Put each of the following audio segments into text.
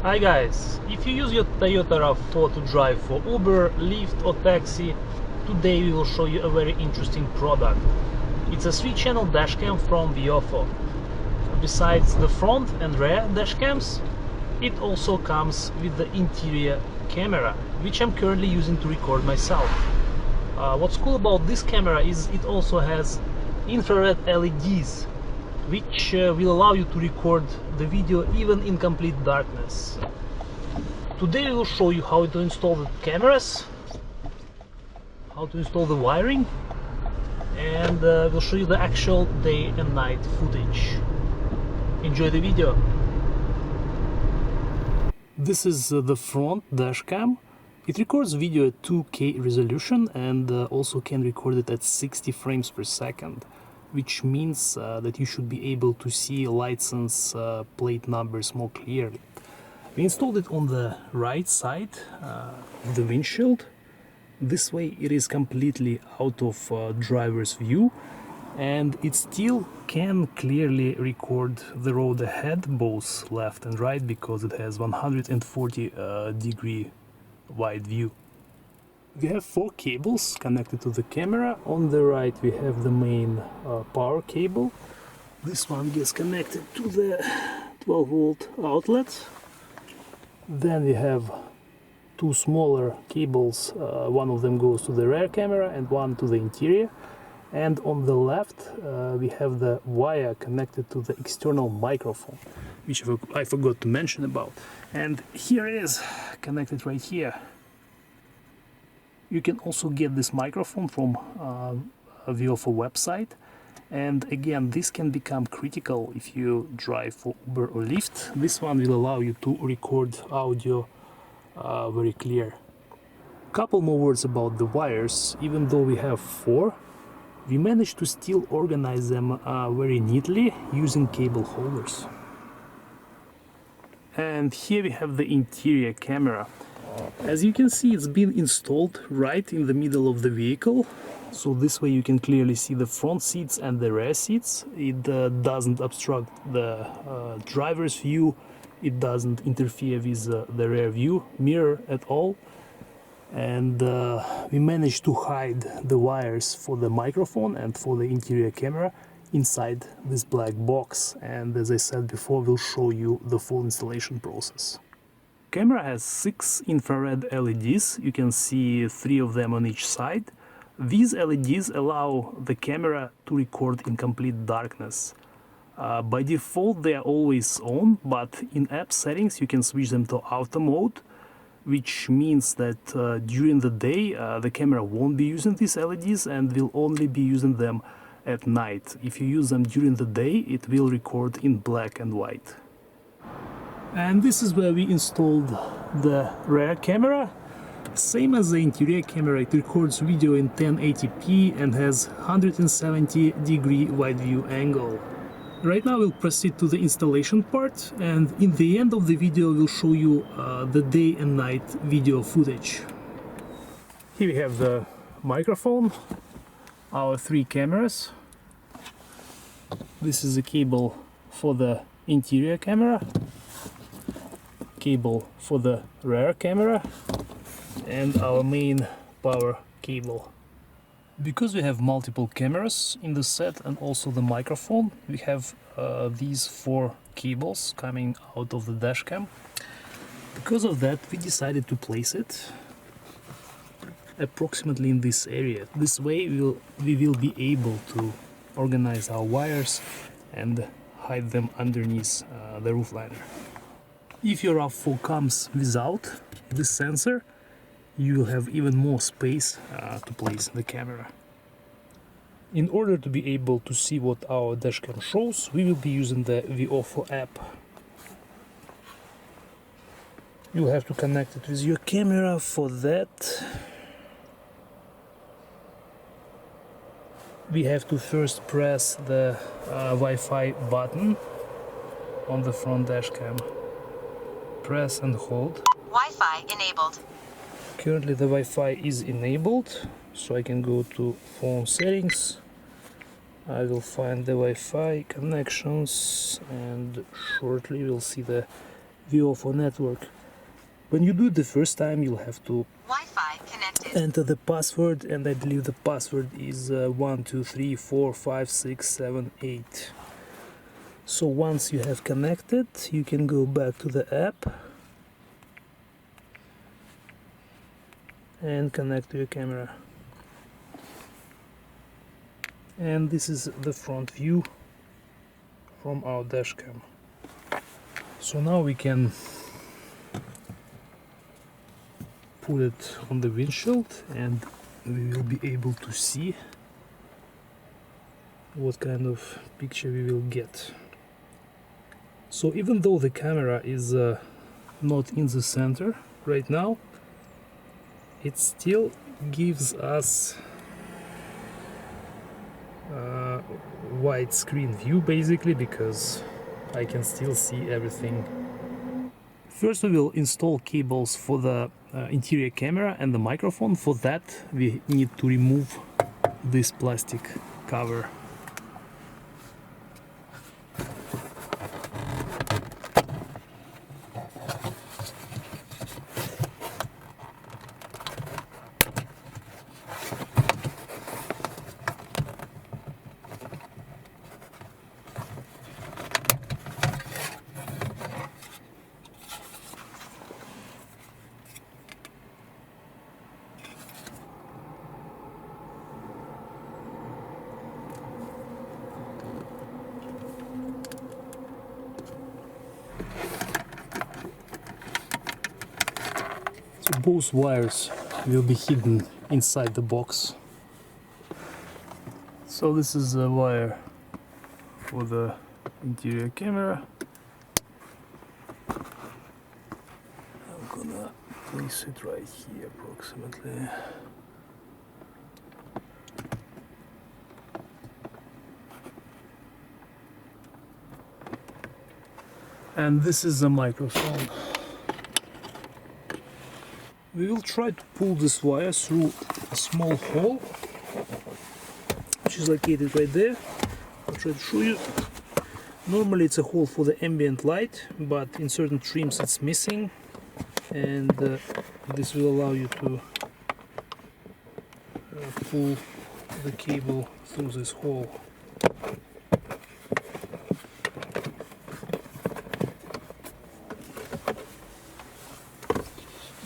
Hi guys, if you use your Toyota RAV4 to drive for Uber, Lyft or taxi, today we will show you a very interesting product. It's a 3-channel dashcam from Viofo. Besides the front and rear dashcams, it also comes with the interior camera, which I'm currently using to record myself. What's cool about this camera is it also has infrared LEDs, which will allow you to record the video even in complete darkness. Today we will show you how to install the cameras, how to install the wiring, and we'll show you the actual day and night footage. Enjoy the video! This is the front dash cam. It records video at 2K resolution and also can record it at 60 frames per second, which means that you should be able to see license plate numbers more clearly. We installed it on the right side of the windshield. This way it is completely out of driver's view, and it still can clearly record the road ahead, both left and right, because it has 140 degree wide view. We have 4 cables connected to the camera. On the right we have the main power cable. This one gets connected to the 12-volt outlet. Then we have 2 smaller cables. One of them goes to the rear camera and one to the interior. And on the left we have the wire connected to the external microphone, which I forgot to mention about. And here it is, connected right here. You can also get this microphone from a Viofo website, and again, this can become critical if you drive for Uber or Lyft. This one will allow you to record audio very clear. Couple more words about the wires. Even though we have 4, we managed to still organize them very neatly using cable holders. And here we have the interior camera. As you can see, it's been installed right in the middle of the vehicle, so this way you can clearly see the front seats and the rear seats. It doesn't obstruct the driver's view, it doesn't interfere with the rear view mirror at all, and we managed to hide the wires for the microphone and for the interior camera inside this black box, and as I said before, we'll show you the full installation process. Camera has 6 infrared LEDs. You can see 3 of them on each side. These LEDs allow the camera to record in complete darkness. By default they are always on, but in app settings you can switch them to auto mode, which means that during the day the camera won't be using these LEDs and will only be using them at night. If you use them during the day, it will record in black and white. And this is where we installed the rear camera. Same as the interior camera, it records video in 1080p and has 170 degree wide view angle. Right now we'll proceed to the installation part, and in the end of the video we'll show you the day and night video footage. Here we have the microphone, our 3 cameras. This is the cable for the interior camera, cable for the rear camera, and our main power cable. Because we have multiple cameras in the set and also the microphone, we have these 4 cables coming out of the dashcam. Because of that, we decided to place it approximately in this area. This way we will be able to organize our wires and hide them underneath the roof liner. If your RAV4 comes without this sensor, you will have even more space to place the camera. In order to be able to see what our dashcam shows, we will be using the Viofo app. You have to connect it with your camera. For that, we have to first press the Wi-Fi button on the front dashcam. Press and hold. Wi-Fi enabled. Currently the Wi-Fi is enabled, so I can go to phone settings. I will find the Wi-Fi connections, and shortly we'll see the Viofo network. When you do it the first time, you'll have to Wi-Fi connected. enter the password, and I believe the password is 1 2 3 4 5 6 7 8. So once you have connected, you can go back to the app and connect to your camera. And this is the front view from our dashcam. So now we can put it on the windshield and we will be able to see what kind of picture we will get. So even though the camera is not in the center right now, it still gives us widescreen view basically, because I can still see everything. First we will install cables for the interior camera and the microphone. For that we need to remove this plastic cover. So both wires will be hidden inside the box. So this is the wire for the interior camera. I'm gonna place it right here approximately. And this is the microphone. We will try to pull this wire through a small hole, which is located right there. I'll try to show you. Normally it's a hole for the ambient light, but in certain trims it's missing, and this will allow you to pull the cable through this hole.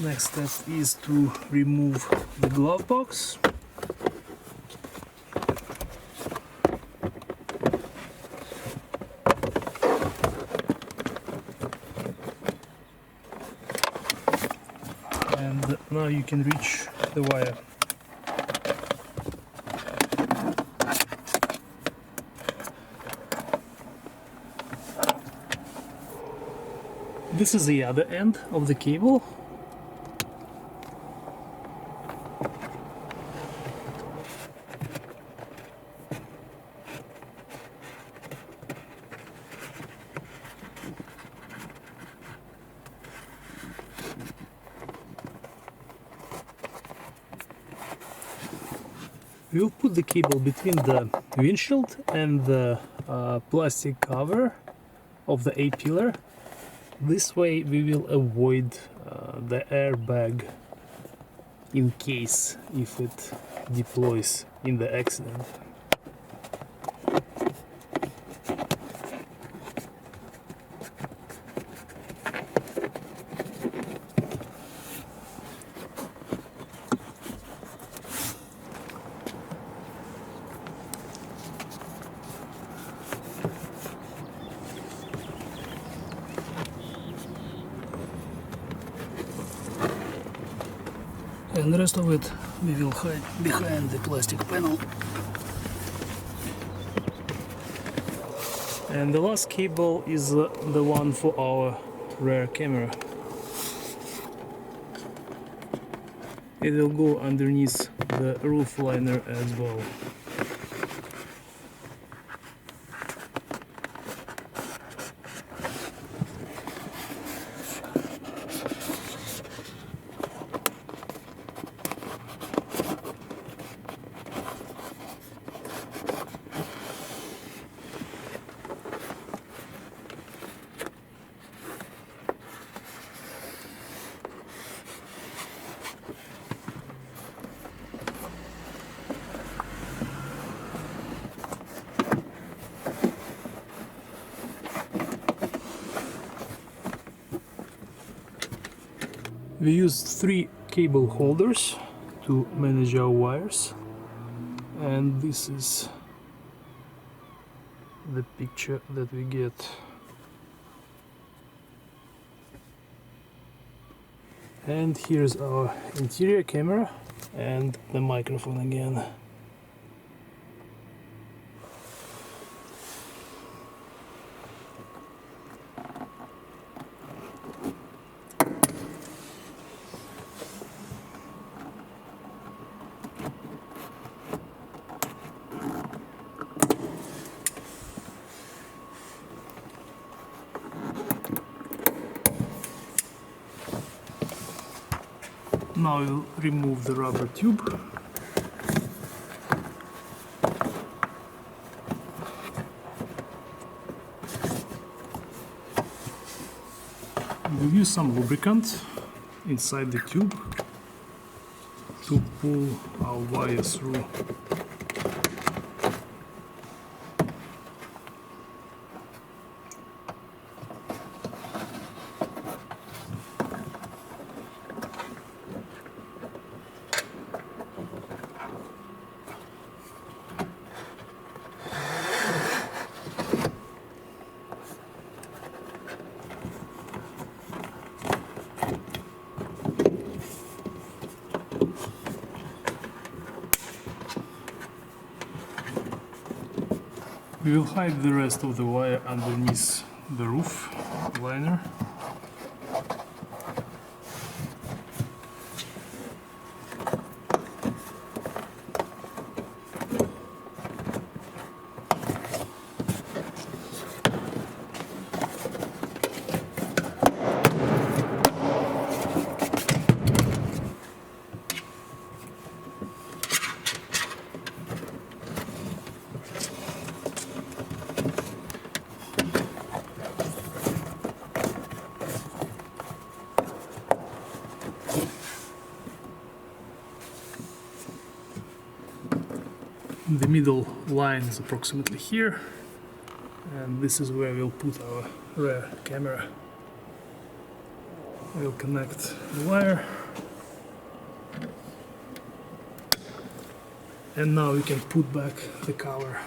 Next step is to remove the glove box. And now you can reach the wire. This is the other end of the cable. We'll put the cable between the windshield and the plastic cover of the A-pillar. This way we will avoid the airbag in case if it deploys in the accident. And the rest of it we will hide behind the plastic panel. And the last cable is the one for our rear camera. It will go underneath the roof liner as well. We used 3 cable holders to manage our wires, and this is the picture that we get. And here's our interior camera and the microphone again. Now we'll remove the rubber tube. We'll use some lubricant inside the tube to pull our wires through. We will hide the rest of the wire underneath the roof liner. The middle line is approximately here, and this is where we'll put our rear camera. We'll connect the wire, and now we can put back the cover.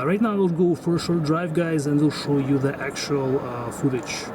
Right now we'll go for a short drive, guys, and we'll show you the actual footage.